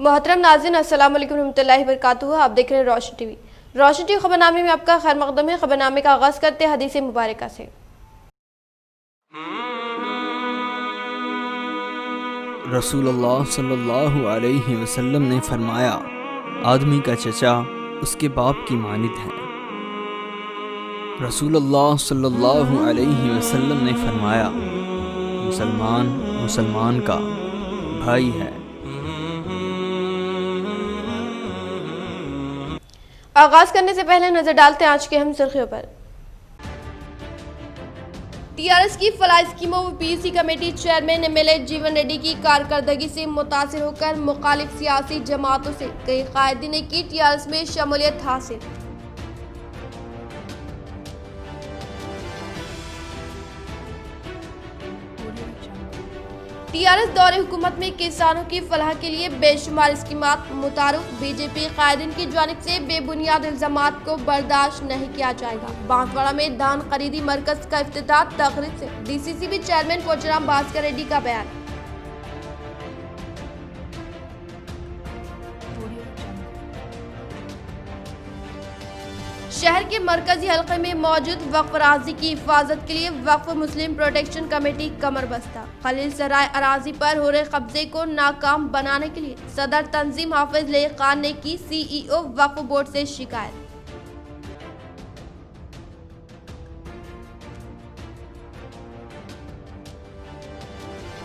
محترم ناظرین السلام علیکم ورحمۃ اللہ وبرکاتہ۔ آپ دیکھ رہے ہیں روشن ٹی وی۔ روشن ٹی وی خبرنامے میں آپ کا خیر مقدم ہے۔ خبرنامے کا آغاز کرتے ہیں حدیث مبارکہ سے۔ رسول اللہ صلی اللہ علیہ وسلم نے فرمایا، آدمی کا چچا اس کے باپ کی مانند ہے۔ رسول اللہ صلی اللہ علیہ وسلم نے فرمایا، مسلمان کا بھائی ہے۔ آغاز کرنے سے پہلے نظر ڈالتے ہیں آج کے اہم سرخیوں پر۔ ٹی آر ایس کی فلاح اسکیموں و پی یو سی کمیٹی چیئرمین MLA جیون ریڈی کی کارکردگی سے متاثر ہو کر مخالف سیاسی جماعتوں سے کئی قائدین نے کی ٹی آر ایس میں شمولیت حاصل۔ ٹی آر ایس دور حکومت میں کسانوں کی فلاح کے لیے بے شمار اسکیمات متعارف۔ بی جے پی قائدین کی جانب سے بے بنیاد الزامات کو برداشت نہیں کیا جائے گا۔ بانسواڑہ میں دھان خریدی مرکز کا افتتاح۔ تقریب سے DCCB چیئرمین پوچرام بھاسکر ریڈی کا بیان۔ شہر کے مرکزی حلقے میں موجود وقف اراضی کی حفاظت کے لیے وقف مسلم پروٹیکشن کمیٹی کمر بستہ۔ خلیل سرائے اراضی پر ہو رہے قبضے کو ناکام بنانے کے لیے صدر تنظیم حافظ لیق خان نے کی CEO وقف بورڈ سے شکایت۔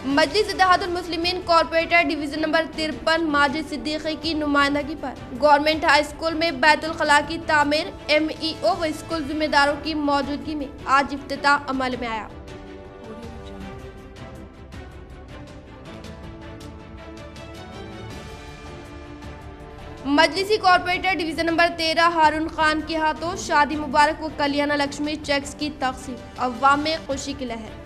Majlis Ittehadul Muslimeen corporator division number 53 Majid Siddiqui کی نمائندگی پر گورنمنٹ ہائی اسکول میں بیت الخلاء کی تعمیر MEO و اسکول ذمہ داروں کی موجودگی میں آج افتتاح عمل میں آیا۔ مجلسی corporator division number 13 Haroon Khan کے ہاتھوں شادی مبارک و کلیانہ لکشمی چیکس کی تقسیم۔ عوام میں خوشی کی لہر۔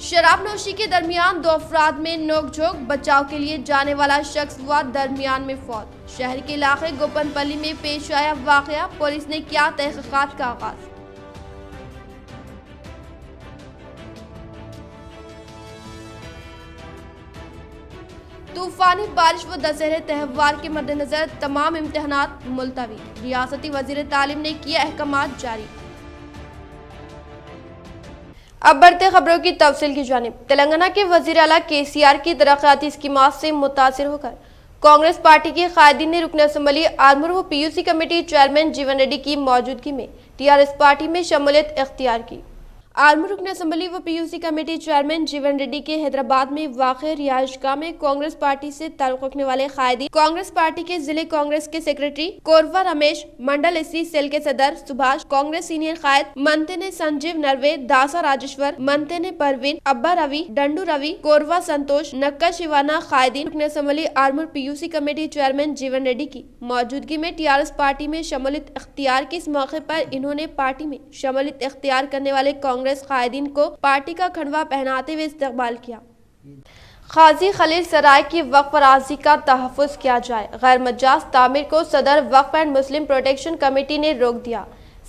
شراب نوشی کے درمیان دو افراد میں نوک جھوک۔ بچاؤ کے لیے جانے والا شخص ہوا درمیان میں فوت۔ شہر کے علاقے گوپن پلی میں پیش آیا واقعہ۔ پولیس نے کیا تحقیقات کا آغاز۔ طوفانی بارش و دسہرے تہوار کے مد نظر تمام امتحانات ملتوی۔ ریاستی وزیر تعلیم نے کیا احکامات جاری۔ اب بڑھتے خبروں کی تفصیل کی جانب۔ تلنگانہ کے وزیر اعلیٰ KCR کی ترقیاتی اسکیمات سے متاثر ہو کر کانگریس پارٹی کے قائدین نے رکن اسمبلی آرمور و PUC کمیٹی چیئرمین جیون ریڈی کی موجودگی میں TRS پارٹی میں شمولیت اختیار کی۔ آرمور رکن اسمبلی و PUC کمیٹی چیئرمین جیون ریڈی کے حیدرآباد میں واقع رہائش گاہ میں کانگریس پارٹی سے تعلق رکھنے والے قائدین، کانگریس پارٹی کے ضلع کانگریس کے سیکریٹری کوروا رمیش، منڈل SC سیل کے صدر سبھاش، کانگریس سینئر قائد منتنے سنجیو نروے، داسا راجیشور، منتنے پروین، ابا روی، ڈنڈو روی، کوروا سنتوش، نکا شیوانا قائدین رکن اسمبلی آرمور PUC کمیٹی چیئرمین جیون ریڈی کی موجودگی میں TRS پارٹی میں شمولیت اختیار کی۔ اس موقع پر انہوں نے پارٹی میں شمولیت اختیار کرنے والے کانگریس قائدین کو پارٹی کا کھنڈوا پہناتے ہوئے استقبال کیا۔ قاضی خلیل سرائے کی وقف اراضی کا تحفظ کیا جائے، غیر مجاز تعمیر کو صدر وقف اینڈ مسلم پروٹیکشن کمیٹی نے روک دیا۔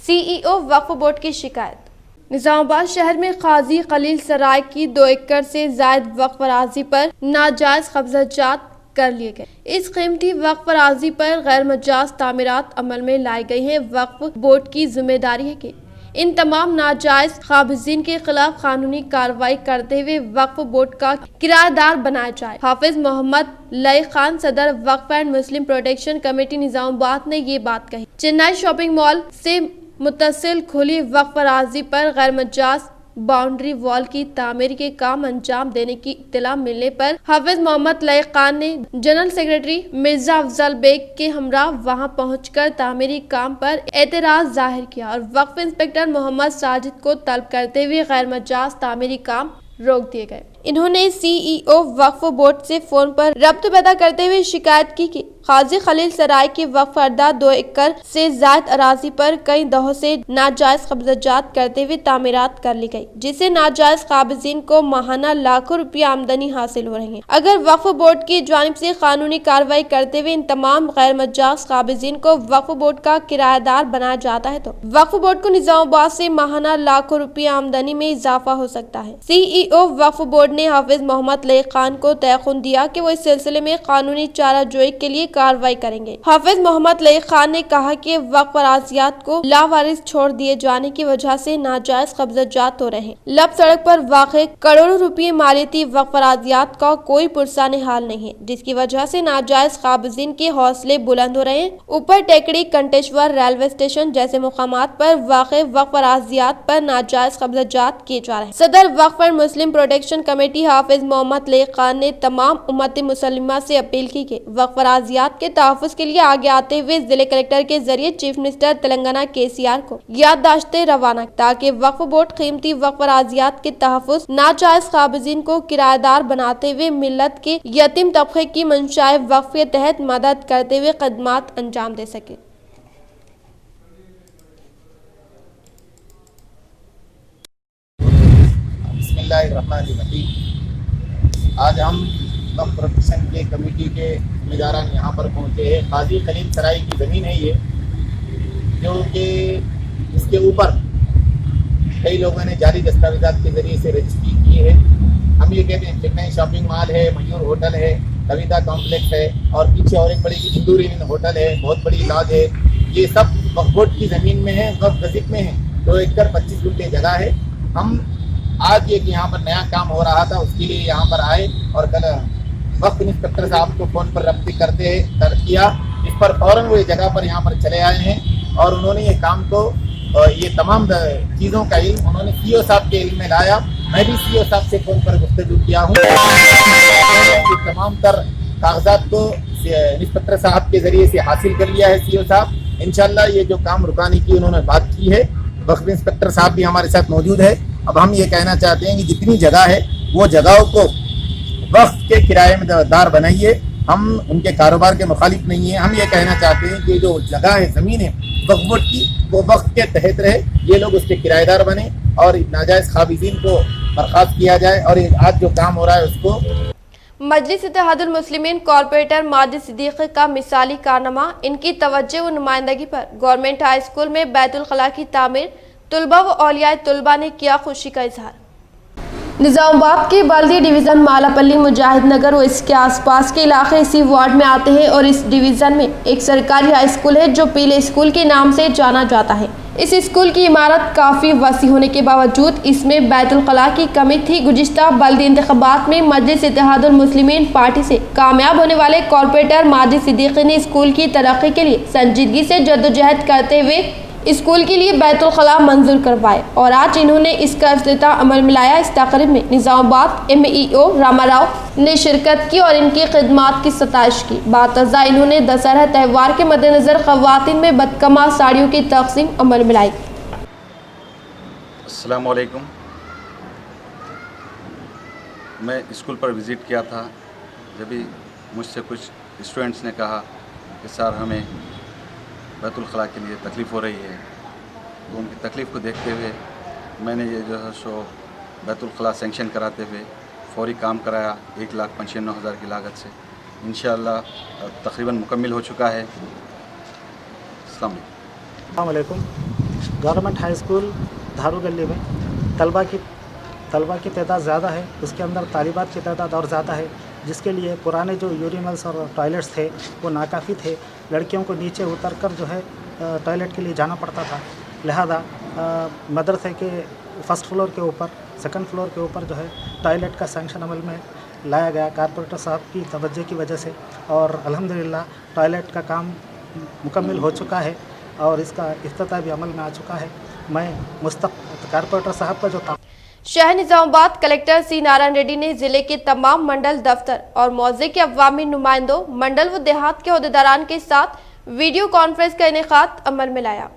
CEO وقف بورڈ کی شکایت۔ نظام آباد شہر میں قاضی خلیل سرائے کی 2 ایکڑ سے زائد وقف اراضی پر ناجائز قبضہ جات کر لیے گئے۔ اس قیمتی وقف اراضی پر غیر مجاز تعمیرات عمل میں لائی گئی ہیں۔ وقف بورڈ کی ذمہ داری ہے کہ ان تمام ناجائز قابضین کے خلاف قانونی کارروائی کرتے ہوئے وقف بورڈ کا کرایہ دار بنایا جائے۔ حافظ محمد لیق خان، صدر وقف اینڈ مسلم پروٹیکشن کمیٹی نظام آباد نے یہ بات کہی۔ چنئی شاپنگ مال سے متصل کھلی وقف اراضی پر غیر مجاز باؤنڈری وال کی تعمیر کے کام انجام دینے کی اطلاع ملنے پر حافظ محمد لیق خان نے جنرل سیکریٹری مرزا افضل بیگ کے ہمراہ وہاں پہنچ کر تعمیری کام پر اعتراض ظاہر کیا اور وقف انسپکٹر محمد ساجد کو طلب کرتے ہوئے غیر مجاز تعمیری کام روک دیے گئے۔ इन्होंने सीईओ वक्फ बोर्ड से फोन पर रब्त पैदा करते हुए शिकायत की कि काजी खलील सराय के वक्फ अर्दा 2 एकड़ से जायद अराजी पर कई दहों से नाजायज कब्जात करते हुए तामीरात कर ली गई, जिससे नाजायज काबिजीन को माहाना लाखों रुपया आमदनी हासिल हो रही है। अगर वक्फ बोर्ड की जानिब से कानूनी कार्रवाई करते हुए इन तमाम गैर मजाज काबिजीन को वक्फ बोर्ड का किराएदार बनाया जाता है तो वक्फ बोर्ड को निजामाबाद से माहाना लाखों रुपया आमदनी में इजाफा हो सकता है। सीईओ वक्फ बोर्ड ने हाफिज मोहम्मद लईक खान को तयखुन दिया कि वो इस सिलसिले में कानूनी चाराजोई के लिए कार्रवाई करेंगे। हाफिज मोहम्मद लईक खान ने कहा कि वक्फ अराजियात को लावारिस छोड़ दिए जाने की वजह से नाजायज कब्जात हो रहे हैं। लब सड़क पर वाक़े करोड़ों रुपये मालियती वक्फ अराजियात का कोई पुरसाने हाल नहीं है, जिसकी वजह से नाजायज काबिजीन के हौसले बुलंद हो रहे हैं। ऊपर टेकड़ी, कंटेश्वर रेलवे स्टेशन जैसे मुकामात पर वाक़े वक्फ अराजियात पर नाजायज कब्जात किए जा रहे हैं। सदर वक्फ एंड मुस्लिम प्रोटेक्शन कमेटी हाफिज मोहम्मद लईक खान ने तमाम उम्मत मुसलिमा से अपील की कि वक्फ अराजियात के तहफ़्फ़ुज़ के लिए आगे आते हुए जिले कलेक्टर के जरिए चीफ मिनिस्टर तेलंगाना केसीआर को याददाश्तें रवाना, ताकि वक्फ बोर्ड कीमती वक्फ अराजियात के तहफ़्फ़ुज़ नाजायज काबिजीन को किराएदार बनाते हुए मिल्लत के यतीम तबके की मंशाए वक्फ के तहत मदद करते हुए खदमात अंजाम दे सके। आज हम वक्फ प्रोटेक्शन के कमेटी के जिम्मेदारान यहाँ पर पहुँचे हैं। काजी खलील सराय की ज़मीन है ये, जो कि इसके ऊपर कई लोगों ने जाली दस्तावेजात के ज़रिए से रजिस्ट्री की है। हम ये कहते हैं चेन्नई शॉपिंग मॉल है, मयूर होटल है, कविता कॉम्प्लेक्स है और पीछे और एक बड़ी इंदूर होटल है, बहुत बड़ी लॉज है। ये सब वक्फ बोर्ड की ज़मीन में है, वक्फ गज़ट में है। 2 एकड़ 25 गुंठे जगह है। हम आज ये कि यहाँ पर नया काम हो रहा था, उसके लिए यहाँ पर आए और कल वक्फ इंस्पेक्टर साहब को फ़ोन पर रब्ती करते किया। इस पर फ़ौरन वो ये जगह पर यहाँ पर चले आए हैं और उन्होंने ये काम को ये तमाम चीज़ों का इल्म उन्होंने सीईओ साहब के इल्म में लाया। मैं भी सीईओ साहब से फ़ोन पर गुफ्तगू किया हूँ। तमाम तर कागजात को इंस्पेक्टर साहब के ज़रिए से हासिल कर लिया है सीईओ साहब। इंशाल्लाह ये जो काम रुकाने की उन्होंने बात की है, वक्फ इंस्पेक्टर साहब भी हमारे साथ मौजूद है। अब हम ये कहना चाहते हैं कि जितनी जगह है वो जगहों को वक्फ के किराए में दार बनाइए। हम उनके कारोबार के मुखालिफ नहीं है। हम ये कहना चाहते हैं कि जो जगह है, ज़मीन है वक्फ बोर्ड की, वो वक्फ के तहत रहे, ये लोग उसके किराएदार बने और नाजायज़ काबिजीन को बर्खास्त किया जाए और आज जो काम हो रहा है उसको। मजलिस इत्तेहादुल मुस्लिमीन कॉर्पोरेटर माजिद सिद्दीकी का मिसाली कारनामा, इनकी तवज्जो व नुमाइंदगी पर गवर्नमेंट हाई स्कूल में बैतुल खला की तामीर, तुलबा व औलियाए तुलबा ने किया खुशी का इजहार। निजामाबाद के बल्दी डिवीज़न मालापल्ली, मुजाहिद नगर व इसके आसपास के इलाके इसी वार्ड में आते हैं और इस डिवीज़न में एक सरकारी हाई स्कूल है जो पीले स्कूल के नाम से जाना जाता है। इस स्कूल की इमारत काफ़ी वसी होने के बावजूद इसमें बैतुल खला की कमी थी। गुज़िश्ता बल्दी इंतखाबात में मजलिस इत्तेहादुल मुस्लिमीन पार्टी से कामयाब होने वाले कॉर्पोरेटर माजिद सिद्दीकी ने स्कूल की तरक्की के लिए संजीदगी से जद्दोजहद करते हुए स्कूल के लिए बैतुल खला मंजूर करवाए और आज इन्होंने इसका इफ्तिताह अमल में लाया। इस तकरीब में निजामाबाद एमईओ रामाराव ने शिरकत की और इनकी खिदमात की सताइश की। बातज़ा इन्होंने दशहरा त्यौहार के मद्देनज़र ख़वातीन में बदकमा साड़ियों की तक़सीम अमल में लाई। अस्सलाम वालेकुम। मैं स्कूल पर विज़िट किया था, जब भी मुझसे कुछ स्टूडेंट्स ने कहा कि सर हमें बैतुल खला के लिए तकलीफ़ हो रही है, तो उनकी तकलीफ़ को देखते हुए मैंने ये जो है सो बैतुल खला सेंक्शन कराते हुए फौरी काम कराया 1,95,000 की लागत से। इंशाअल्लाह तकरीबन मुकम्मिल हो चुका है। अस्सलाम वालेकुम। गवर्नमेंट हाई स्कूल धारू गली में तलबा की तादाद ज़्यादा है, उसके अंदर तालिबात की तादाद और ज़्यादा है, जिसके लिए पुराने जो यूरिनल्स और टॉयलेट्स थे वो नाकाफ़ी थे। लड़कियों को नीचे उतरकर जो है टॉयलेट के लिए जाना पड़ता था। लिहाजा मदरसे के फर्स्ट फ्लोर के ऊपर, सेकंड फ्लोर के ऊपर जो है टॉयलेट का सैंक्शन अमल में लाया गया कारपोरेटर साहब की तवज्जो की वजह से, और अल्हम्दुलिल्लाह टॉयलेट का काम मुकम्मिल हो चुका है और इसका इफ्तिताह भी अमल में आ चुका है। मैं कारपोरेटर साहब का जो काम शहर निजामाबाद कलेक्टर सी नारायण रेड्डी ने जिले के तमाम मंडल दफ्तर और मौजे के अवामी नुमाइंदों, मंडल व देहात के अहदेदारान के साथ वीडियो कॉन्फ्रेंस का इनेकाद अमल में लाया।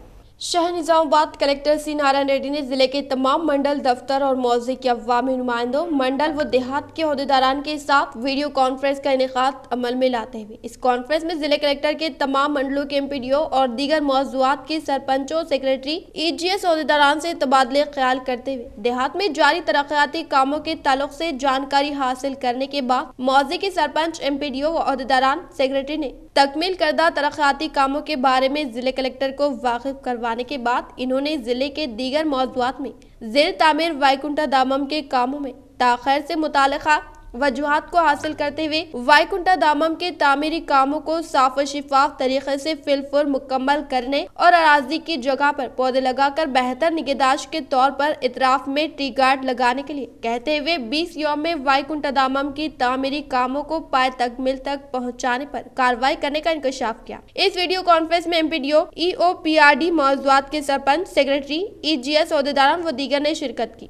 शहर निजामाबाद कलेक्टर सी नारायण रेड्डी ने जिले के तमाम मंडल दफ्तर और मौजे के अवामी नुमाइंदों मंडल व देहात के अहदेदारान के साथ वीडियो कॉन्फ्रेंस का इनेकाद अमल में लाते हुए इस कॉन्फ्रेंस में जिले कलेक्टर के तमाम मंडलों के एमपीडीओ और दीगर मौजूआत के सरपंचों, सेक्रेटरी, ईजीएस अहदेदारान से तबादले ख्याल करते हुए देहात में जारी तरक्याती कामों के ताल्लुक से जानकारी हासिल करने के बाद मौजे के सरपंच, एमपीडीओ व अहदेदारान, सेक्रेटरी ने तकमील करदा तरक्याती कामों के बारे में जिले कलेक्टर को वाकिफ करवाने के बाद इन्होंने जिले के दीगर मौजूआत में ज़ेर तामीर वाईकुंठा दामम के कामों में ताख़ीर से मुताल्लिक़ा वजूहात को हासिल करते हुए वाईकुंठा दामम के तामीरी कामों को साफ व शिफाफ तरीके से फिलफुर मुकम्मल करने और अराजी की जगह पर पौधे लगाकर बेहतर निगहदाश्त के तौर पर इतराफ में ट्री गार्ड लगाने के लिए कहते हुए 20 यौम में वाईकुंठा दामम की तामीरी कामों को पाए तकमील तक पहुँचाने पर कार्रवाई करने का इंकशाफ किया। इस वीडियो कॉन्फ्रेंस में एमपीडीओ, ईओ, पीआरडी, मौजूआत के सरपंच, सेक्रेटरी, ईजीएस अहदेदारान व दीगर ने शिरकत की।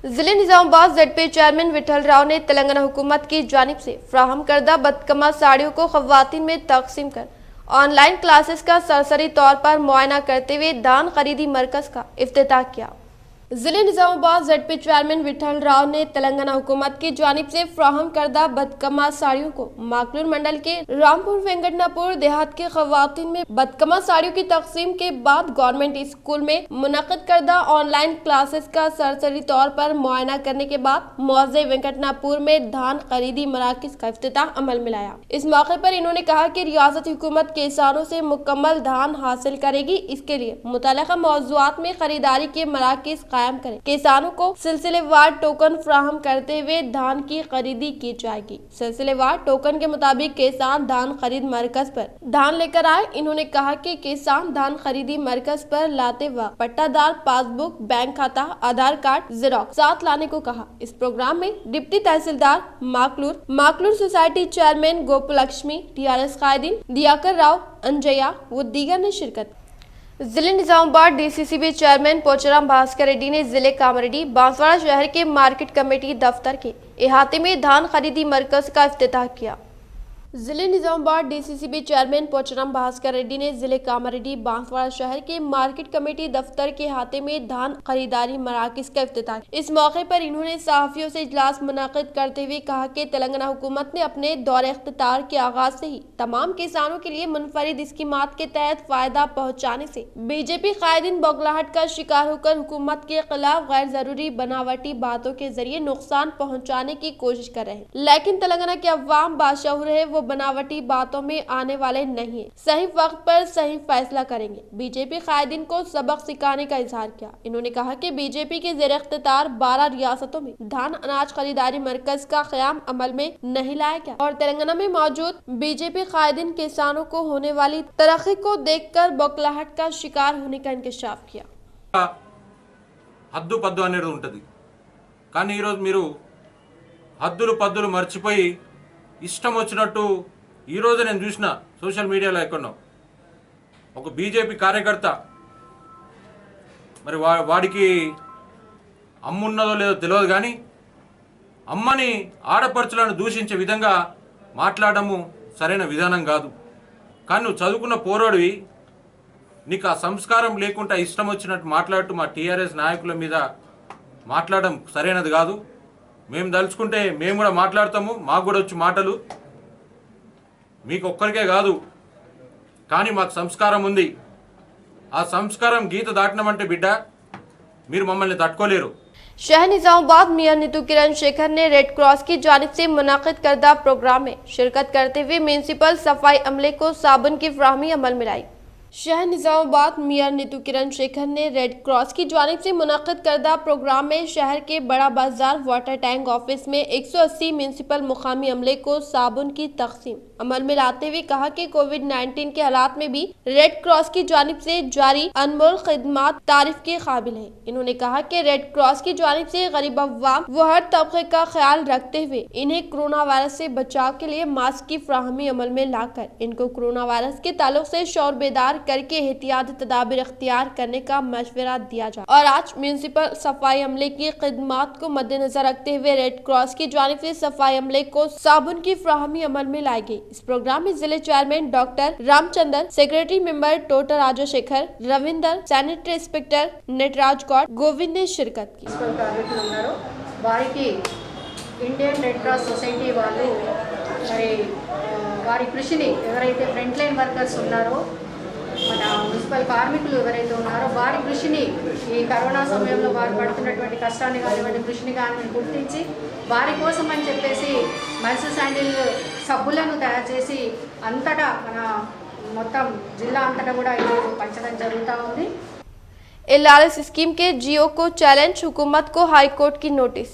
जिले निजामाबाद जेडपी चेयरमैन विठल राव ने तेलंगाना हुकूमत की जानिब से फ्राहम करदा बदकमा साड़ियों को खवातीन में तकसीम कर ऑनलाइन क्लासेस का सरसरी तौर पर मुआयना करते हुए दान खरीदी मरकज का इफ्तिताह किया। जिले निजामाबाद जेडपी चेयरमैन विठल राव ने तेलंगाना हुकूमत की जानिब से फ्राहम करदा बदकमा साड़ियों को माकलूर मंडल के रामपुर वेंकटनापुर देहात के खवातीन में बदकमा साड़ियों की तकसीम के बाद गवर्नमेंट स्कूल में मुनक़िद करदा ऑनलाइन क्लासेस का सरसरी तौर पर मुआयना करने के बाद मौजे वेंकटनापुर में धान खरीदी मराकज का इफ्तिताह अमल में लाया। इस मौके पर इन्होंने कहा कि रियासती हुकूमत किसानों से मुकम्मल धान हासिल करेगी, इसके लिए मुतल्लिक़ा मौज़ूआत में खरीदारी के मराकज कायम करें। किसानों को सिलसिलेवार टोकन फ्राहम करते हुए धान की खरीदी की जाएगी। सिलसिलेवार टोकन के मुताबिक किसान धान खरीद मरकज पर धान लेकर आए। इन्होंने कहा कि किसान धान खरीदी मरकज पर लाते वक्त पट्टादार पासबुक, बैंक खाता, आधार कार्ड जेरॉक्स साथ लाने को कहा। इस प्रोग्राम में deputy tehsildar Makloor society chairman Gopulakshmi, TRS कायदीन दियाकर राव, अंजया व दीगर ने शिरकत। जिले निजामाबाद डीसीसीबी चेयरमैन पोचराम भास्कर रेड्डी ने जिले कामरेड्डी बांसवाड़ा शहर के मार्केट कमेटी दफ्तर के इहाते में धान खरीदी मरकज का इफ्तिताह किया। जिले निजामाबाद डीसीसीबी चेयरमैन पोचराम भास्कर रेड्डी ने जिले कामरेड्डी बांसवाड़ा शहर के मार्केट कमेटी दफ्तर के इहाते में धान खरीदारी मराकज का इफ्तिताह। इस मौके पर इन्होंने सहाफियों से इजलास मुनाकिद करते हुए कहा कि तेलंगाना हुकूमत ने अपने दौरे इख्तियार के आगाज से ही तमाम किसानों के लिए मुनफरिद स्कीमात के तहत फायदा पहुँचाने से बीजेपी कायदीन बौखलाहट का शिकार होकर हुकूमत के खिलाफ गैर जरूरी बनावटी बातों के जरिए नुकसान पहुँचाने की कोशिश कर रहे हैं, लेकिन तेलंगाना के अवाम बाशऊर है, वो बनावटी बातों में आने वाले नहीं है, सही वक्त पर सही फैसला करेंगे। बीजेपी कायदीन को सबक सिखाने का इजहार किया। इन्होंने कहा कि बीजेपी के ज़ेर इख्तियार 12 रियासतों में धान अनाज खरीदारी मरकज का क़याम अमल में नहीं लाया गया और तेलंगाना में मौजूद बीजेपी कायदीन किसानों को होने वाली तरक्की को देखकर बौखलाहट का शिकार होने का इंकशाफ किया। हद्दु पद्दु అనేది ఉంటది, కానీ ఈరోజు మీరు హద్దులు పద్దులు మర్చిపోయి ఇష్టం వచ్చినట్టు ఈరోజు నేను చూసిన సోషల్ మీడియాలో ఎక్కడో ఒక బీజేపీ కార్యకర్త మరి వాడికి అమ్మున్నదో లేదో తెలియదు, కానీ అమ్మని ఆడపడుచులను దూషించే విధంగా మాట్లాడము సరైన విధానం కాదు. కానీ నువ్వు చదువుకున్న పోరాడివి, నీకు ఆ సంస్కారం లేకుండా ఇష్టం వచ్చినట్టు మాట్లాడుతూ మా టీఆర్ఎస్ నాయకుల మీద మాట్లాడడం సరైనది కాదు. మేము దలుచుకుంటే మేము కూడా మాట్లాడతాము, మాకు కూడా వచ్చి మాటలు, మీకు ఒక్కరికే కాదు, కానీ మాకు సంస్కారం ఉంది. ఆ సంస్కారం గీత దాటినామంటే బిడ్డ మీరు మమ్మల్ని తట్టుకోలేరు. शहर निजामाबाद मियां नीतू किरण शेखर ने रेड क्रॉस की जानिब से मुनाकिद करदा प्रोग्राम में शिरकत करते हुए म्यूनसिपल सफाई अमले को साबुन की फ्राहमी अमल में लाई। शहर निजामाबाद मियां नीतू किरण शेखर ने रेड क्रॉस की जानिब से मुनक़िद करदा प्रोग्राम में शहर के बड़ा बाजार वाटर टैंक ऑफिस में 180 म्यूनसिपल मुकामी अमले को साबुन की तकसीम अमल में लाते हुए कहा कि कोविड-19 के हालात में भी रेड क्रॉस की जानिब से जारी अनमोल खिदमात तारीफ के काबिल है। इन्होंने कहा कि रेड क्रॉस की जानिब से गरीब अवाम व हर तबके का ख्याल रखते हुए इन्हें कोरोना वायरस से बचाव के लिए मास्क की फ्राहमी अमल में लाकर इनको कोरोना वायरस के ताल्लुक से शौर बेदार करके एहतियाती तदाबीर इख्तियार करने का मशवरा दिया जाए। और आज म्यूनसिपल सफाई अमले की खिदमात को मद्देनजर रखते हुए रेड क्रॉस की जानिब से सफाई अमले को साबुन की फ्राहमी अमल में लाई गई। इस प्रोग्राम में जिले chairman doctor Ramchandra, secretary member Tota Rajashekar, Ravinder, sanitary inspector Nataraj Goud, Govind ने शिरकत की। కార్మికులు ఉన్నారో వారికి ఇండియన్ రెడ్ క్రాస్ సొసైటీ వాళ్ళు మరి వారి కృషిని ఎవరైతే ఫ్రంట్ లైన్ వర్కర్స్ ఉన్నారో మన మున్సిపల్ కార్మికులు ఎవరైతే ఉన్నారో వారి కృషిని ఈ కరోనా సమయంలో వారు పడుతున్నటువంటి కష్టాన్ని కానివ్వండి కృషిని కానివ్వండి గుర్తించి వారి కోసం అని చెప్పేసి మైసూర్ శాండిల్ సబ్బులను తయారు చేసి అంతటా మన మొత్తం జిల్లా అంతటా కూడా ఈరోజు పంచడం జరుగుతూ ఉంది। LRS स्कीम के जियो को चैलेंज, हुकूमत को हाई कोर्ट की नोटिस।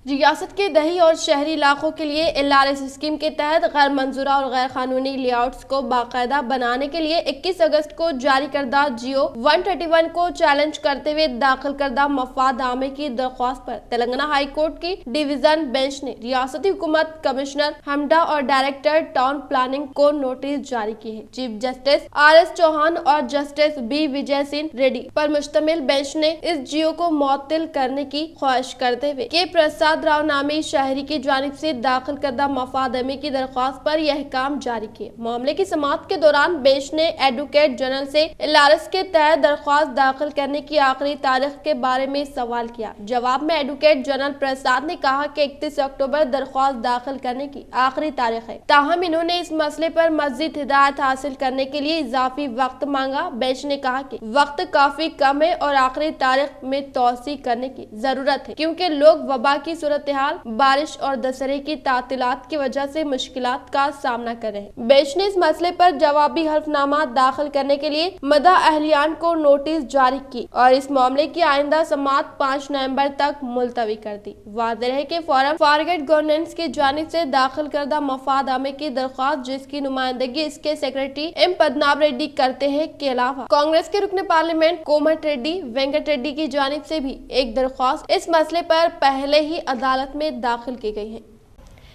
रियासत के दही और शहरी इलाकों के लिए LRS स्कीम के तहत गैर मंजूरा और गैर कानूनी लेआउट्स को बाकायदा बनाने के लिए 21 अगस्त को जारी करदा जियो 131 को चैलेंज करते हुए दाखिल करदा मफाद आमे की दरख्वास्त पर तेलंगाना हाई कोर्ट की डिवीजन बेंच ने रियासती हुकूमत, कमिश्नर हमडा और डायरेक्टर टाउन प्लानिंग को नोटिस जारी की है। चीफ जस्टिस RS चौहान और जस्टिस B विजय सिंह रेड्डी पर मुश्तमिल बेंच ने इस जियो को मुअत्तल करने की ख्वाहिश करते हुए के प्रसाद राव नामी शहरी की जानिब से दाखिल करदा मफादमे की दरख्वास्त पर यह काम जारी किया। मामले की समाअत के दौरान बेंच ने एडवोकेट जनरल से LRS के तहत दरख्वास्त दाखिल करने की आखिरी तारीख के बारे में सवाल किया। जवाब में एडवोकेट जनरल प्रसाद ने कहा कि 31 अक्टूबर दरख्वास्त दाखिल करने की आखिरी तारीख है, ताहम इन्होंने इस मसले पर मजीद हिदायत हासिल करने के लिए इजाफी वक्त मांगा। बेंच ने कहा कि वक्त काफी कम है और आखिरी तारीख में तौसी करने की जरूरत है क्योंकि लोग वबा की सूरत हाल, बारिश और दशहरे की तातीलात की वजह से मुश्किलात का सामना कर रहे हैं। बेंच ने इस मसले पर जवाबी हल्फनामा दाखिल करने के लिए मदा अहलियान को नोटिस जारी की और इस मामले की आइंदा समाअत 5 नवंबर तक मुलतवी कर दी। वाज़ेह है कि फोरम फॉर गुड गवर्नेंस की जानिब से दाखिल करदा मफादनामे की दरख्वास्त जिसकी नुमाइंदगी इसके सेक्रेटरी M पद्मनाभ रेड्डी करते हैं के अलावा कांग्रेस के रुकने पार्लियामेंट कोमट रेड्डी, वेंकट रेड्डी की जानिब से भी एक दरख्वास्त इस मसले पर पहले ही अदालत में दाखिल की गई है।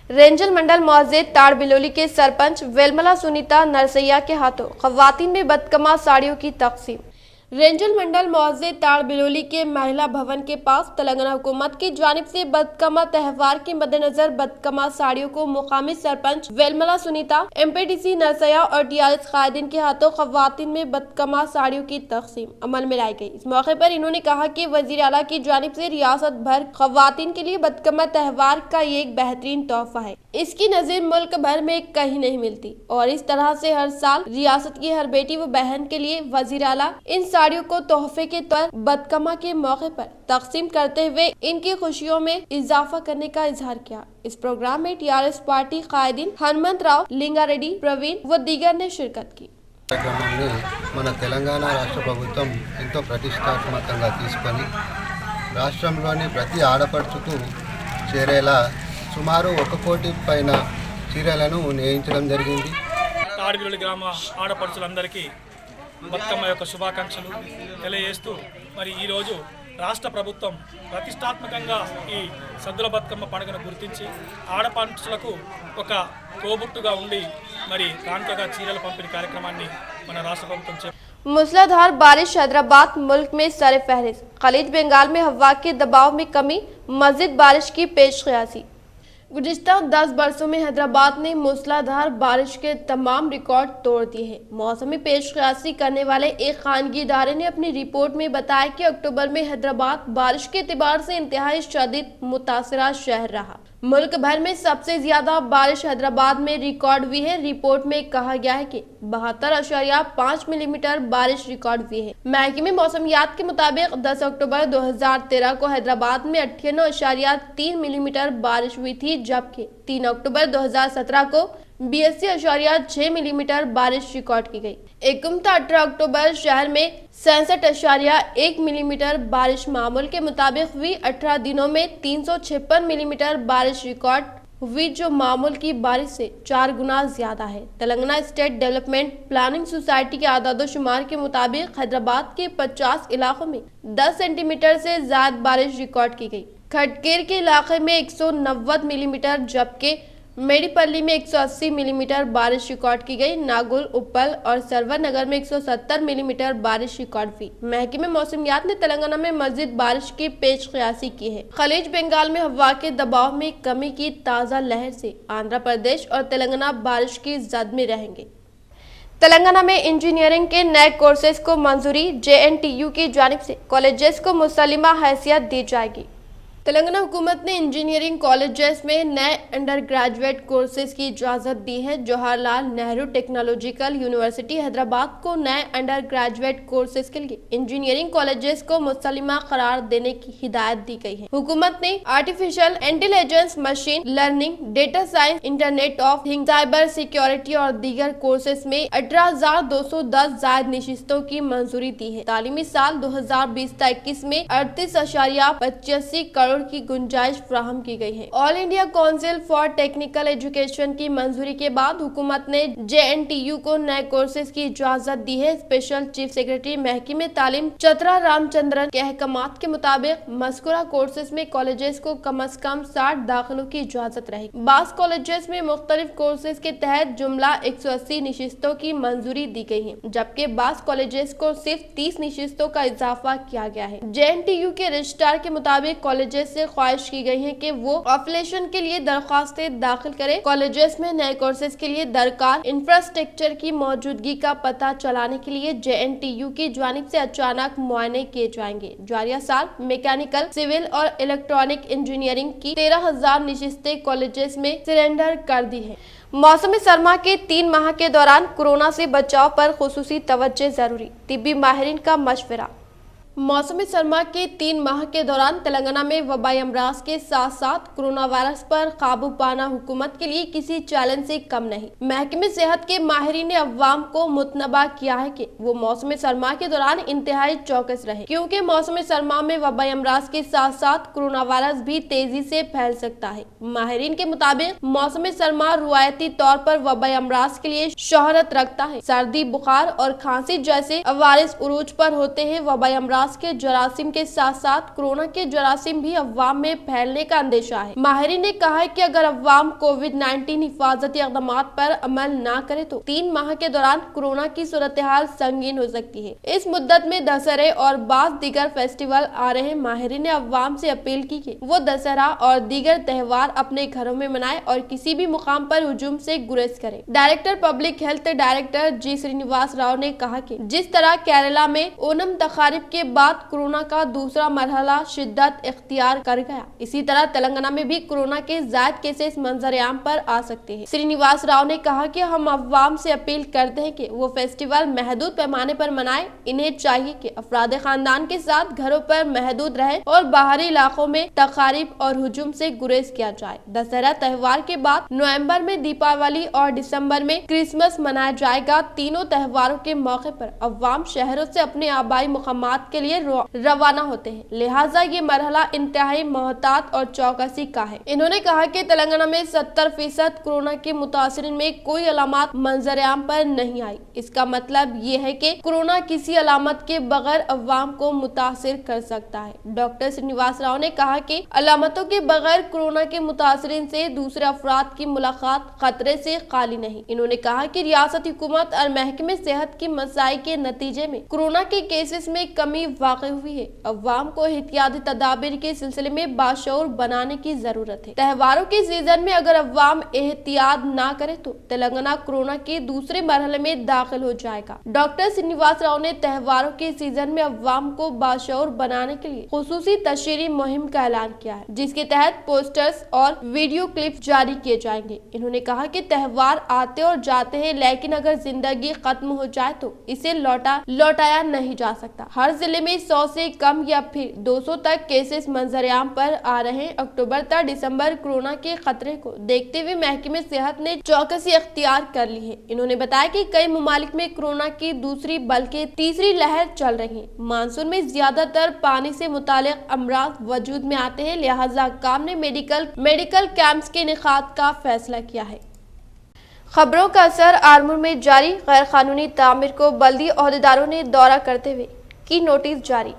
रेंजल मंडल मौजे ताड़ बिलोली के सरपंच वेलमला सुनीता नरसैया के हाथों खवातीन में बदकमा साड़ियों की तकसीम। रेंजल मंडल मौजे ताड़ बिलोली के महिला भवन के पास तेलंगाना हुकूमत की जानिब से बदकमा त्यौहार के मद्देनजर बदकमा साड़ियों को मुकामी सरपंच वेलमला सुनीता, MPTC नरसैया और TRS कायदीन के हाथों खवातीन में बदकमा साड़ियों की तकसीम अमल में लाई गई। इस मौके पर इन्होंने कहा कि वजीर आला की जानिब से रियासत भर खवातीन के लिए बदकमा त्यौहार का ये एक बेहतरीन तोहफा है। इसकी नज़ीर मुल्क भर में कहीं नहीं मिलती और इस तरह से हर साल रियासत की हर बेटी व बहन के लिए वजीर आला इन साड़ियों को तोहफे के तौर बदकमा के मौके पर तकसीम करते हुए इनकी खुशियों में इजाफा करने का इजहार किया। इस प्रोग्राम में TRS पार्टी कायदीन हनुमंत राव, लिंगारेड्डी, प्रवीण व दीगर ने शिरकत की। కార్యక్రమాన్ని మన తెలంగాణ రాష్ట్ర ప్రభుత్వం ఎంతో ప్రతిష్టాత్మకంగా తీసుకొని రాష్ట్రంలోని ప్రతి ఆడపడుచుకు చేరేలా సుమారు 1 కోటి పైన చీరలను నేయించడం జరిగింది। తాడిబిలోలి గ్రామ ఆడపడుచులందరికీ బతుకమ్మ యొక్క శుభాకాంక్షలు తెలియజేస్తూ మరి ఈరోజు రాష్ట్ర ప్రభుత్వం ప్రతిష్టాత్మకంగా ఈ సద్దుల బతుకమ్మ పండుగను గుర్తించి ఆడపడుచులకు ఒక తోబుట్టుగా ఉండి మరి కానుకగా చీరల పంపిణీ కార్యక్రమాన్ని మన రాష్ట్ర ప్రభుత్వం मूसलाधार बारिश हैदराबाद मुल्क में सर फहरिस्त। खलीज बंगाल में हवा के दबाव में कमी, मज़ीद बारिश की पेश क़यासी। गुज़िश्ता 10 बरसों में हैदराबाद ने मूसलाधार बारिश के तमाम रिकॉर्ड तोड़ दिए हैं। मौसमी पेश क़यासी करने वाले एक खानगी इदारे ने अपनी रिपोर्ट में बताया कि अक्टूबर में हैदराबाद बारिश के एतबार से इंतहाई शदीद मुतासरा शहर रहा। मुल्क भर में सबसे ज्यादा बारिश हैदराबाद में रिकॉर्ड हुई है। रिपोर्ट में कहा गया है कि 72.5 मिलीमीटर बारिश रिकॉर्ड हुई है। महकमे मौसमियात के मुताबिक 10 अक्टूबर 2013 को हैदराबाद में 98.3 मिलीमीटर बारिश हुई थी, जबकि 3 अक्टूबर 2017 को 82.6 मिलीमीटर बारिश रिकॉर्ड की गई। 18 अक्टूबर शहर में 67.1 मिलीमीटर बारिश मामूल के मुताबिक हुई। 18 दिनों में 356 मिलीमीटर बारिश रिकॉर्ड हुई, जो मामूल की बारिश से 4 गुना ज्यादा है। Telangana state development planning society के आदादोशुमार के मुताबिक हैदराबाद के 50 इलाकों में 10 सेंटीमीटर से ज्यादा बारिश रिकॉर्ड की गई। खटकेर के इलाके में 190 मिलीमीटर, जबकि मेडीपल्ली में 180 मिलीमीटर बारिश रिकॉर्ड की गई। नागुल, उप्पल और सरवर नगर में 170 मिलीमीटर बारिश रिकॉर्ड हुई। महकमे मौसमियात ने तेलंगाना में मजीद बारिश की पेश क़यासी की है। खलीज बंगाल में हवा के दबाव में कमी की ताज़ा लहर से आंध्र प्रदेश और तेलंगाना बारिश की जद में रहेंगे। तेलंगाना में इंजीनियरिंग के नए कोर्सेज को मंजूरी। JNTU की जानिब से कॉलेजेस को मुसल्लिमा हैसियत दी जाएगी। तेलंगाना हुकूमत ने इंजीनियरिंग कॉलेजेस में नए अंडर ग्रेजुएट कोर्सेज की इजाज़त दी है। जवाहरलाल नेहरू टेक्नोलॉजिकल यूनिवर्सिटी हैदराबाद को नए अंडर ग्रेजुएट कोर्सेज के लिए इंजीनियरिंग कॉलेजेस को मुसल्लिमा करार देने की हिदायत दी गई है। हुकूमत ने artificial intelligence, machine learning, data science, internet of things, cyber security और दीगर कोर्सेज में 18,210 जायद निशिस्तों की मंजूरी दी है। तालीमी साल 2020-21 में 38.85 करोड़ की गुंजाइश फ्राहम की गई है। All India council for technical education की मंजूरी के बाद हुकूमत ने JNTU को नए कोर्सेज की इजाजत दी है। स्पेशल चीफ सेक्रेटरी महकमे तालीम चतरा रामचंद्रन के अहकामात के मुताबिक मज़कूरा कोर्सेज में कॉलेजेस को कम अज कम 60 दाखिलों की इजाजत रहेगी। बास कॉलेजेस में मुख्तलिफ कोर्सेज के तहत जुमला 180 निशिस्तों की मंजूरी दी गई है, जबकि बास कॉलेजेस को सिर्फ 30 निशिस्तों का इजाफा किया गया है। JNTU के रजिस्ट्रार के मुताबिक कॉलेजेस से ख्वाहिश की गई है कि वो एफिलिएशन के लिए दरख्वास्तें दाखिल करें। कॉलेजेस में नए कोर्सेज के लिए दरकार इंफ्रास्ट्रक्चर की मौजूदगी का पता चलाने के लिए JNTU की जानिब से अचानक मुआयने किए जाएंगे। जारिया साल मैकेनिकल, सिविल और इलेक्ट्रॉनिक इंजीनियरिंग की 13,000 निशिस्तें कॉलेजेस में सरेंडर कर दी है। मौसम सरमा के 3 माह के दौरान कोरोना से बचाव पर खुसूसी तवज्जो जरूरी। तिब्बी माहिरीन का मशवरा। मौसम सरमा के 3 माह के दौरान तेलंगाना में वबाई अमराज के साथ साथ कोरोना वायरस पर काबू पाना हुकूमत के लिए किसी चैलेंज से कम नहीं। महकमे सेहत के माहिरीन ने अवाम को मुतनबा किया है कि वो मौसम सरमा के दौरान इंतहाई चौकस रहे, क्योंकि मौसम सरमा में वबाई अमराज के साथ साथ कोरोना वायरस भी तेजी से फैल सकता है। माहिरीन के मुताबिक मौसम सरमा रुआयती तौर पर वबाई अमराज के लिए शोहरत रखता है। सर्दी, बुखार और खांसी जैसे अवारिस उरूज पर होते हैं। वबाई अमराज के जरासीम के साथ साथ कोरोना के जरासीम भी अवाम में फैलने का अंदेशा है। माहिरीन ने कहा है कि अगर अवाम कोविड-19 हिफाजती इक़दामात पर अमल न करे तो 3 माह के दौरान कोरोना की सूरत हाल संगीन हो सकती है। इस मुद्दत में दशहरे और बाज़ दीगर फेस्टिवल आ रहे हैं। माहिरीन ने अवाम से अपील की कि वो दशहरा और दीगर त्योहार अपने घरों में मनाए और किसी भी मुकाम पर हुजूम से गुरेज करें। Director public health director G Srinivas Rao ने कहा कि जिस तरह केरला में ओनम तकारीब के बाद कोरोना का दूसरा मरहला शिद्दत इख्तियार कर गया, इसी तरह तेलंगाना में भी कोरोना के ज़ायद केसेस मंजर-ए-आम पर आ सकते हैं। श्रीनिवास राव ने कहा कि हम अवाम से अपील करते हैं कि वो फेस्टिवल महदूद पैमाने पर मनाएं। इन्हें चाहिए कि अफराद खानदान के साथ घरों पर महदूद रहे और बाहरी इलाकों में तकारीब और हुजूम से गुरेज किया जाए। दशहरा त्योहार के बाद नवंबर में दीपावली और दिसंबर में क्रिसमस मनाया जाएगा। तीनों त्योहारों के मौके पर अवाम शहरों से अपने आबाई मुकामात के लिए रवाना होते हैं, लिहाजा ये मरहला इंतहाई मोहतात और चौकसी का है। इन्होंने कहा कि तेलंगाना में 70% कोरोना के मुतासिरीन में कोई अलामत मंजर-ए-आम पर नहीं आई। इसका मतलब ये है कि कोरोना किसी अलामत के बगैर अवाम को मुतासिर कर सकता है। डॉक्टर श्रीनिवास राव ने कहा कि अलामतों के बगैर कोरोना के मुतासिरीन से दूसरे अफराद की मुलाकात खतरे से खाली नहीं। इन्होंने कहा कि रियासती हुकूमत और महकमे सेहत की मसाई के नतीजे में कोरोना के केसेस में कमी वाक़ई हुई है। अवाम को एहतियाती तदाबीर के सिलसिले में बाशऊर बनाने की जरूरत है। त्योहारों के सीजन में अगर अवाम एहतियात न करे तो तेलंगाना कोरोना के दूसरे मरहले में दाखिल हो जाएगा। डॉक्टर श्रीनिवास राव ने त्योहारों के सीजन में अवाम को बाशऊर बनाने के लिए खुसूसी तशहीरी मुहिम का ऐलान किया है, जिसके तहत पोस्टर्स और वीडियो क्लिप जारी किए जाएंगे। इन्होंने कहा कि त्योहार आते और जाते हैं, लेकिन अगर जिंदगी खत्म हो जाए तो इसे लौटाया नहीं जा सकता। हर जिले में 100 से कम या फिर 200 तक केसेस मंजर-ए-आम पर आ रहे हैं। अक्टूबर तक दिसंबर कोरोना के खतरे को देखते हुए महकमे सेहत ने चौकसी इख्तियार कर ली है। इन्होंने बताया कि कई ममालिक में कोरोना की दूसरी बल्कि तीसरी लहर चल रही है। मानसून में ज्यादातर पानी से मुतालिक अमराज वजूद में आते हैं, लिहाजा काम ने मेडिकल कैंप्स के इनेकाद का फैसला किया है। खबरों का असर आरमूर में जारी। गैर कानूनी तामीर को बल्दी ओहदेदारों ने दौरा करते हुए की नोटिस जारी।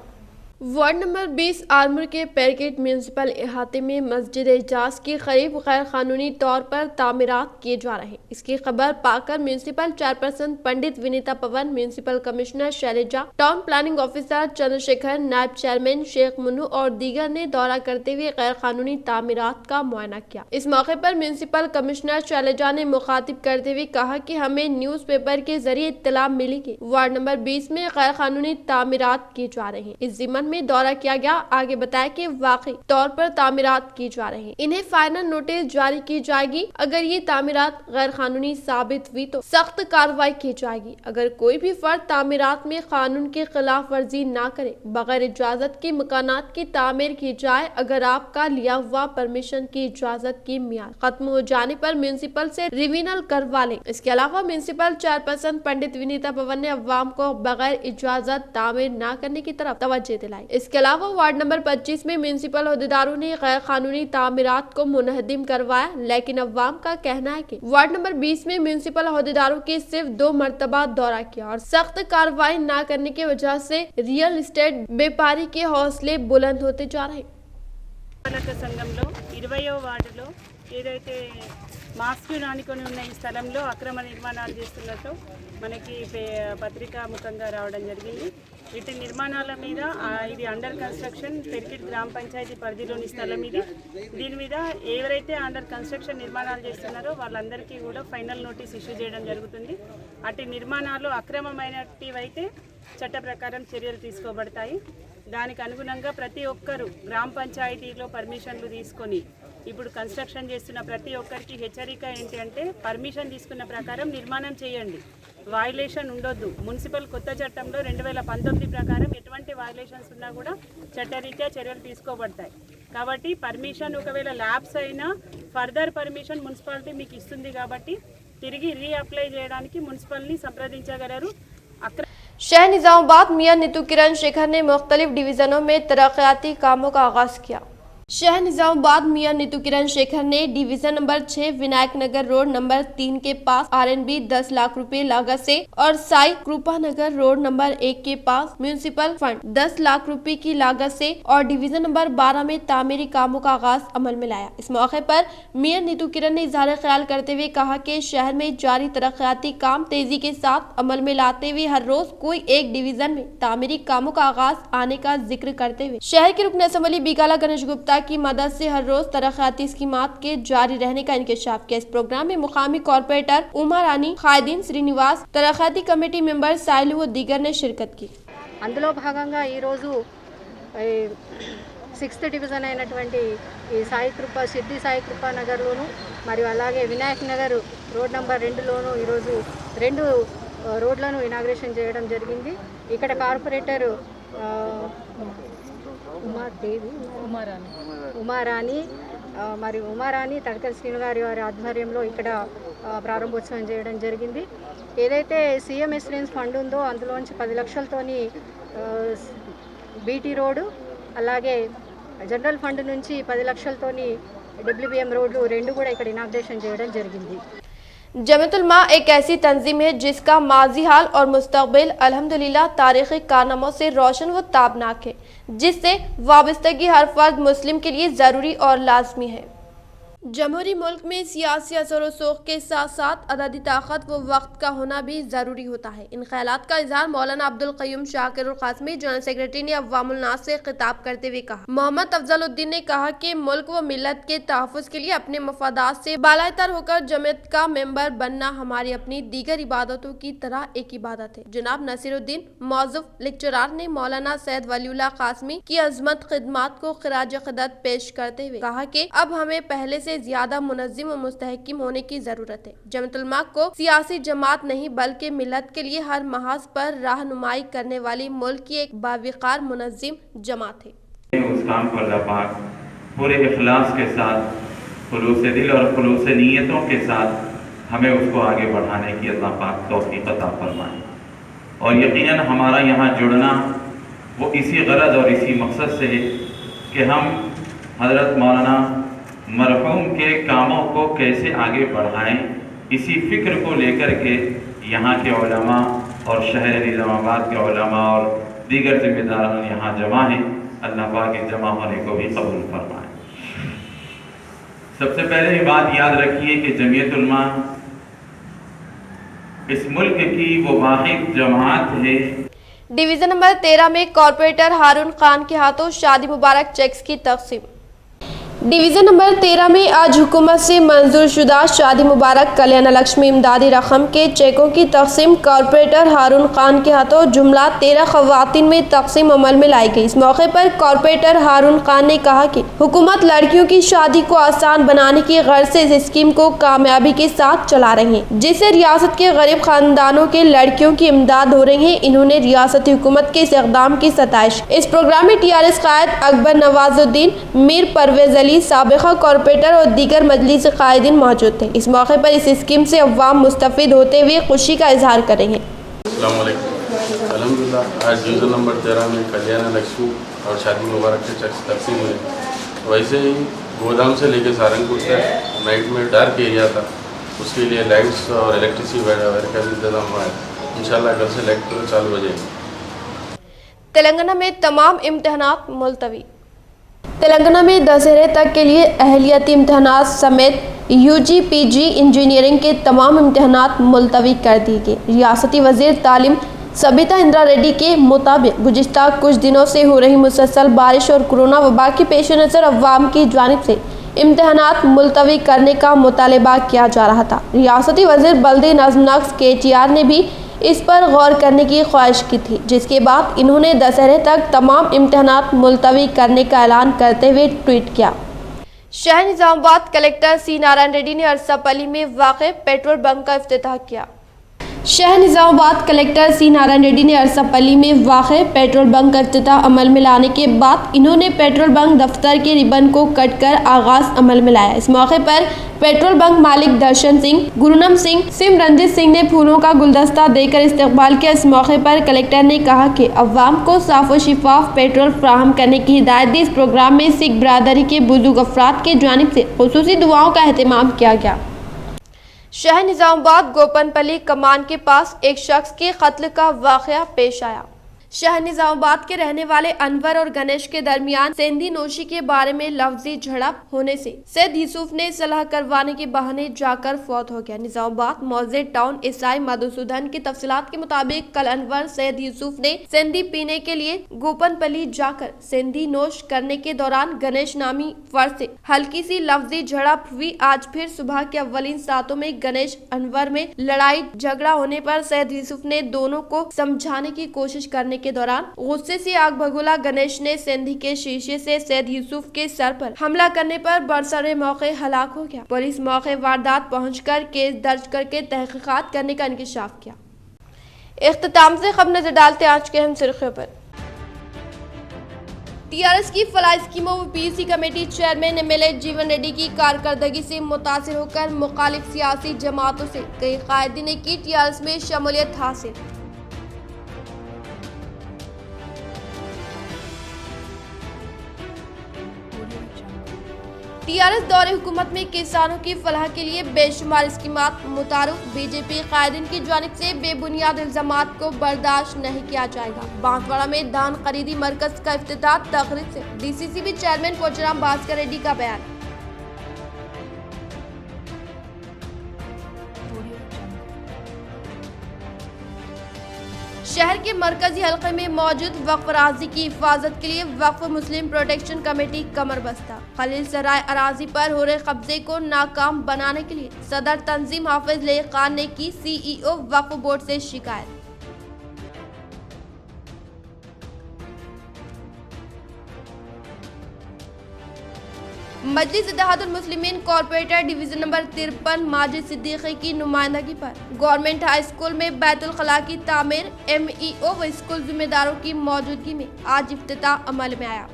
वार्ड नंबर 20 आरमूर के पैकेट म्यूनसिपल इलाके में मस्जिद एजाज के करीब गैर कानूनी तौर पर तामीरात किए जा रहे हैं। इसकी खबर पाकर municipal chairperson Pandit Vinita Pavan, municipal commissioner Shailaja, town planning officer Chandrashekar, नायब चेयरमैन शेख मुन्नू और दीगर ने दौरा करते हुए गैर कानूनी तामीरात का मुआयना किया। इस मौके पर म्यूनसिपल कमिश्नर शैलजा ने मुखातिब करते हुए कहा कि हमें न्यूज पेपर के जरिए इत्तला मिली कि वार्ड नंबर 20 में गैर कानूनी तामीरात की जा रही है। इस जिम्मन में दौरा किया गया। आगे बताया कि वाकई तौर पर तामीरात की जा रही है, इन्हें फाइनल नोटिस जारी की जाएगी। अगर ये तामीरात गैर कानूनी साबित हुई तो सख्त कार्रवाई की जाएगी। अगर कोई भी फर्द तामीरात में कानून की खिलाफ वर्जी न करे, बगैर इजाजत की मकानात की तामीर की जाए। अगर आपका लिया हुआ परमिशन की इजाजत की मियाद खत्म हो जाने पर म्यूनसिपल से रिविनल करवा लें। इसके अलावा म्यूनसिपल चेयरपर्सन पंडित विनीता पवन ने अवाम को बगैर इजाजत तामीर न करने की तरफ तवज्जो दिलाई। इसके अलावा वार्ड नंबर 25 में म्यूनसिपल अहदेदारों ने गैर कानूनी तामीरात को मुनहदिम करवाया, लेकिन अवाम का कहना है कि वार्ड नंबर 20 में म्यूनसिपल अहदेदारों के सिर्फ 2 मरतबा दौरा किया और सख्त कार्रवाई न करने की वजह से रियल एस्टेट व्यापारी के हौसले बुलंद होते जा रहे हैं। సంఘంలో 20వ వార్డులో ఏదైతే మాస్క్ నానికొని ఉన్న ఈ స్థలంలో అక్రమ నిర్మాణాలు చేస్తున్నట్టు మనకి పత్రికాముఖంగా రావడం జరిగింది. వీటి నిర్మాణాల మీద ఇది అండర్ కన్స్ట్రక్షన్ పెరికిట్ గ్రామ పంచాయతీ పరిధిలోని స్థలం ఇది. దీని మీద ఎవరైతే అండర్ కన్స్ట్రక్షన్ నిర్మాణాలు చేస్తున్నారో వాళ్ళందరికీ కూడా ఫైనల్ నోటీస్ ఇష్యూ చేయడం జరుగుతుంది. అటు నిర్మాణాలు అక్రమమైనటివైతే చట్ట ప్రకారం చర్యలు తీసుకోబడతాయి. దానికి అనుగుణంగా ప్రతి ఒక్కరు గ్రామ పంచాయతీలో పర్మిషన్లు తీసుకొని ఇప్పుడు కన్స్ట్రక్షన్ చేస్తున్న ప్రతి ఒక్కరికి హెచ్చరిక ఏంటి అంటే పర్మిషన్ తీసుకున్న ప్రకారం నిర్మాణం చేయండి, వయలేషన్ ఉండొద్దు. మున్సిపల్ కొత్త చట్టంలో 2019 ప్రకారం ఎటువంటి వయలేషన్స్ ఉన్నా కూడా చట్టరీత్యా చర్యలు తీసుకోబడతాయి. కాబట్టి పర్మిషన్ ఒకవేళ ల్యాబ్స్ అయినా ఫర్దర్ పర్మిషన్ మున్సిపాలిటీ మీకు ఇస్తుంది కాబట్టి తిరిగి రీఅప్లై చేయడానికి మున్సిపల్ని సంప్రదించగలరు. शहर निजामाबाद मियां नीतू किरण शेखर ने मुख्तलिफ डिवीजनों में तरक्याती कामों का आगाज किया। शहर निजामाबाद मियां नीतू किरण शेखर ने डिवीजन नंबर 6 विनायक नगर रोड नंबर 3 के पास RNB 10 लाख रुपए लागत से और साई कृपा नगर रोड नंबर 1 के पास म्यूनिसिपल फंड 10 लाख रुपए की लागत से और डिवीजन नंबर 12 में तामीरी कामों का आगाज अमल में लाया। इस मौके पर मियां नीतू किरण ने इजहार ख्याल करते हुए कहा कि शहर में जारी तरक्याती काम तेजी के साथ अमल में लाते हुए हर रोज कोई एक डिवीजन में तामीरी कामों का आगाज आने का जिक्र करते हुए शहर के रुकन असम्बली बीकाला गणेश गुप्ता की मदद से हर रोज तरक्याती स्कीमात के जारी रहने का इंकशाफ किया। इस प्रोग्राम में मुकामी कॉर्पोरेटर उमा रानी, खायदीन श्रीनिवास, तरक्याती कमेटी मेंबर साइलू व दीगर ने शिरकत की। అందులో భాగంగా ఈరోజు 6th డివిజన్ అయినటువంటి ఈ సిద్ధి సాయి కృపా నగర్లోను మరియు అలాగే వినాయక్ నగర్ రోడ్ నెంబర్ 2లోను ఈరోజు 2 రోడ్లను ఇనాగ్రేషన్ చేయడం జరిగింది. ఇక్కడ కార్పొరేటర్ ఉమారాణి తడకల్ శ్రీను గారి ఆధ్వర్యంలో ఇక్కడ ప్రారంభోత్సవం చేయడం జరిగింది. ఏదైతే సీఎం ఎస్ఎల్ఎన్స్ ఫండ్ ఉందో అందులోంచి 10 లక్షలతోని బీటీ రోడ్డు అలాగే జనరల్ ఫండ్ నుంచి 10 లక్షలతోని WBM రోడ్లు 2 కూడా ఇక్కడ ఇనాగ్రేషన్ చేయడం జరిగింది. जमीयतुल-उलमा एक ऐसी तंजीम है जिसका माजी हाल और मुस्तकबिल अल्हम्दुलिल्लाह तारीखी कारनामों से रोशन व ताबनाक है, जिससे वाबस्तगी हर फर्द मुस्लिम के लिए ज़रूरी और लाजमी है। जमहूरी मुल्क में सियासी असर व सोख के साथ साथ अददी ताकत व वक्त का होना भी ज़रूरी होता है। इन ख्यालात का इजहार मौलाना अब्दुल क़य्यूम शाकिरुल क़ासिमी जनरल सेक्रेटरी ने अव्वामुल नास से खिताब करते हुए कहा। मोहम्मद अफजलुद्दीन ने कहा कि मुल्क व मिल्लत के तहफ़्फ़ुज़ के लिए अपने मफादात से बालातर होकर जमीयत का मेंबर बनना हमारी अपनी दीगर इबादतों की तरह एक इबादत है। जनाब नसीरुद्दीन मौजूद लेक्चरार ने मौलाना सैयद वलीउल्लाह क़ासिमी की अज़मत खिदमात को खिराज क़दर पेश करते हुए कहा कि अब हमें पहले से ज्यादा मुनज़्ज़िम व मुस्तहकिम होने की जरूरत है। जमीयतुल-उलमा को सियासी जमात नहीं बल्कि मिल्लत के लिए हर महाज पर राहनुमाई करने वाली मुल्क की एक बाविकार मुनज़्ज़िम जमात है। उस काम को अल्लाह पाक पूरे इखलास के साथ, खुलूस दिल और खुलूस नीयतों के साथ हमें उसको आगे बढ़ाने की अल्लाह पाक तौफीक अता फरमाए। और यकीनन हमारा यहाँ जुड़ना वो इसी गरज और इसी मकसद से है कि हम हज़रत मौलाना मरहूम के कामों को कैसे आगे बढ़ाएं, इसी फ़िक्र को लेकर के यहाँ के उलमा और शहर निज़ामाबाद के उलमा और दीगर जिम्मेदारान यहाँ जमा हैं, अल्लाह पाक इस जमा होने को भी कबूल फरमाए। सबसे पहले ये बात याद रखिए कि जमीयत उलमा इस मुल्क की वो वाहिद जमात है। डिवीजन नंबर 13 में कॉर्पोरेटर हारून खान के हाथों शादी मुबारक चेक्स की तकसीम। डिवीजन नंबर 13 में आज हुकूमत से मंजूर शुदा शादी मुबारक कल्याण लक्ष्मी इमदादी रकम के चेकों की तकसीम कॉर्पोरेटर हारून खान के हाथों जुमला 13 खवातीन में तकसीम अमल में लाई गई। इस मौके पर कॉर्पोरेटर हारून खान ने कहा कि हुकूमत लड़कियों की शादी को आसान बनाने की गर्ज से इस स्कीम को कामयाबी के साथ चला रही है, जिससे रियासत के गरीब खानदानों के लड़कियों की इमदाद हो रही है। इन्होंने रियासती हुकूमत के इस इक़दाम की सताइश। इस प्रोग्राम में TRS कायद अकबर नवाजुद्दीन, मीर परवेज अली, साबिका कॉर्पोरेटर और दीगर मजलिस कायदीन मौजूद थे। इस मौके पर इस स्कीम से अवाम मुस्तफिद होते हुए खुशी का इजहार करेंगे। अल्हम्दुलिल्लाह आज डिवीज़न नंबर 13 में कल्याण लक्ष्मी और शादी मुबारक के चेक्स तकसीम हुए। वैसे ही गोदाम से लेकर सहारनपुर तक नाइट में डार्क एरिया था, उसके लिए लाइट्स और इलेक्ट्रिसिटी वगैरह का भी इंतजाम हुआ है। इंशाल्लाह कल से लाइट चालू हो जाएगी। तेलंगाना में तमाम इम्तहानात मुलतवी। तेलंगाना में दशहरे तक के लिए अहलियती इम्तहानात समेत UG PG इंजीनियरिंग के तमाम इम्तहानात मुलतवी कर दिए गए। रियासती वज़ीर तालीम सबिता इंदिरा रेड्डी के मुताबिक गुज़िश्ता कुछ दिनों से हो रही मुसलसल बारिश और कोरोना वबा के पेश नज़र अवाम की जानिब से इम्तहानात मुलतवी करने का मुतालबा किया जा रहा था। रियासती वज़ीर बल्दी नज़्म नक्श KTR ने भी इस पर गौर करने की ख्वाहिश की थी, जिसके बाद इन्होंने दशहरे तक तमाम इम्तहानात मुलतवी करने का ऐलान करते हुए ट्वीट किया। शहर निजामाबाद कलेक्टर C नारायण रेड्डी ने अरसापल्ली में वाक़े पेट्रोल बंक का इफ्तिताह किया। शहर निजामाबाद कलेक्टर C नारायण रेड्डी ने अरसापल्ली में वाक़े पेट्रोल बंक का इफ्तिताह अमल में लाने के बाद इन्होंने पेट्रोल बंक दफ्तर के रिबन को कट कर आगाज अमल में लाया। इस मौके पर पेट्रोल बंक मालिक दर्शन सिंह, गुरुनम सिंह, सिमरनजीत सिंह ने फूलों का गुलदस्ता देकर इस्तकबाल किया। इस मौके पर कलेक्टर ने कहा कि अवाम को साफ व शिफाफ पेट्रोल फराहम करने की हिदायत दी। इस प्रोग्राम में सिख बरादरी के बुजुर्ग अफराद की जानिब से खुसूसी दुआओं का एहतमाम किया गया। शहर निजामाबाद गोपनपल्ली कमान के पास एक शख्स के कत्ल का वाक़या पेश आया। शहर निजामाबाद के रहने वाले अनवर और गणेश के दरमियान सेंधी नोशी के बारे में लफ्जी झड़प होने से सैयद यूसुफ ने सलाह करवाने के बहाने जाकर फौत हो गया। निजामाबाद मौजिद टाउन ईसाई मधुसूदन की तफसीलात के मुताबिक कल अनवर सैयद यूसुफ ने सेंधी पीने के लिए गोपनपल्ली जाकर सेंधी नोश करने के दौरान गणेश नामी फर्द से हल्की सी लफ्जी झड़प हुई। आज फिर सुबह के अव्वलीन सातों में गणेश अनवर में लड़ाई झगड़ा होने पर सैयद यूसुफ ने दोनों को समझाने की कोशिश करने के दौरान गुस्से से आग भगोला गणेश ने सेंधी के शीशे से सैयद यूसुफ के सर पर हमला करने पर बरसरे मौके हलाक हो गया। पुलिस मौके वारदात पहुंचकर केस दर्ज करके तहकीकात करने का इंकशाफ किया। इख्तिताम से खबर नजर डालते आज के अहम सुर्खियों पर। TRS की फलाह स्कीमों व PUC कमेटी चेयरमैन MLA जीवन रेड्डी की कारकर्दगी से मुतासिर होकर मुखालिफ सियासी जमातों से कई कायदीन ने की TRS में शमूलियत हासिल। TRS दौरे हुकूमत में किसानों की फलाह के लिए बेशुमार स्कीमात मुतारुफ। बीजेपी कायदीन की जानिब से बेबुनियाद इल्जामात को बर्दाश्त नहीं किया जाएगा। बांसवाड़ा में धान खरीदी मरकज का इफ्तिताह तकरीब से DCCB चेयरमैन पोचराम भास्कर रेड्डी का बयान। शहर के मरकजी हल्के में मौजूद वक्फ अराजी की हिफाजत के लिए वक्फ मुस्लिम प्रोटेक्शन कमेटी कमर बस्ता। खलील सराय अराजी पर हो रहे कब्जे को नाकाम बनाने के लिए सदर तंजीम हाफिज लेह खान ने की CEO वक्फ बोर्ड से शिकायत। Majlis Ittehadul Muslimeen corporator division number 53 Majid Siddiqui की नुमाइंदगी पर गवर्नमेंट हाई स्कूल में बैतुल खला की तामीर MEO व स्कूल जिम्मेदारों की मौजूदगी में आज इफ्तिताह अमल में आया।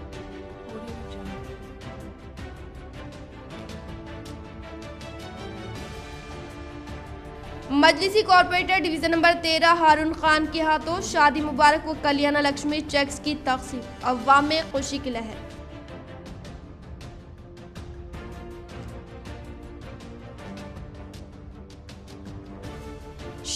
मजलिसी कॉर्पोरेटर डिवीजन नंबर 13 हारून खान के हाथों शादी मुबारक व कल्याण लक्ष्मी चेक्स की तकसीम। अवाम में खुशी की लहर।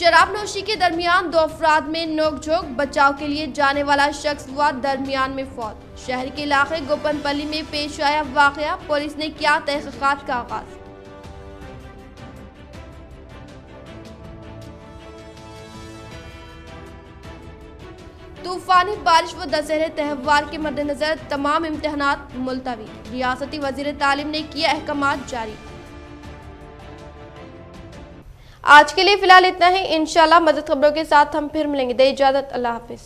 शराब नोशी के दरमियान 2 अफराद में नोकझोंक, बचाव के लिए जाने वाला शख्स हुआ दरमियान में फौत। शहर के इलाके गोपनपल्ली में पेश आया वाकया, पुलिस ने किया तहकीकात का आगाज। तूफानी बारिश व दशहरे त्यौहार के मद्देनजर तमाम इम्तिहानात मुलतवी, रियासती वजीर तालीम ने किया अहकामात जारी। आज के लिए फिलहाल इतना ही। इंशाल्लाह मज़ीद खबरों के साथ हम फिर मिलेंगे। दे इजाजत, अल्लाह हाफिज।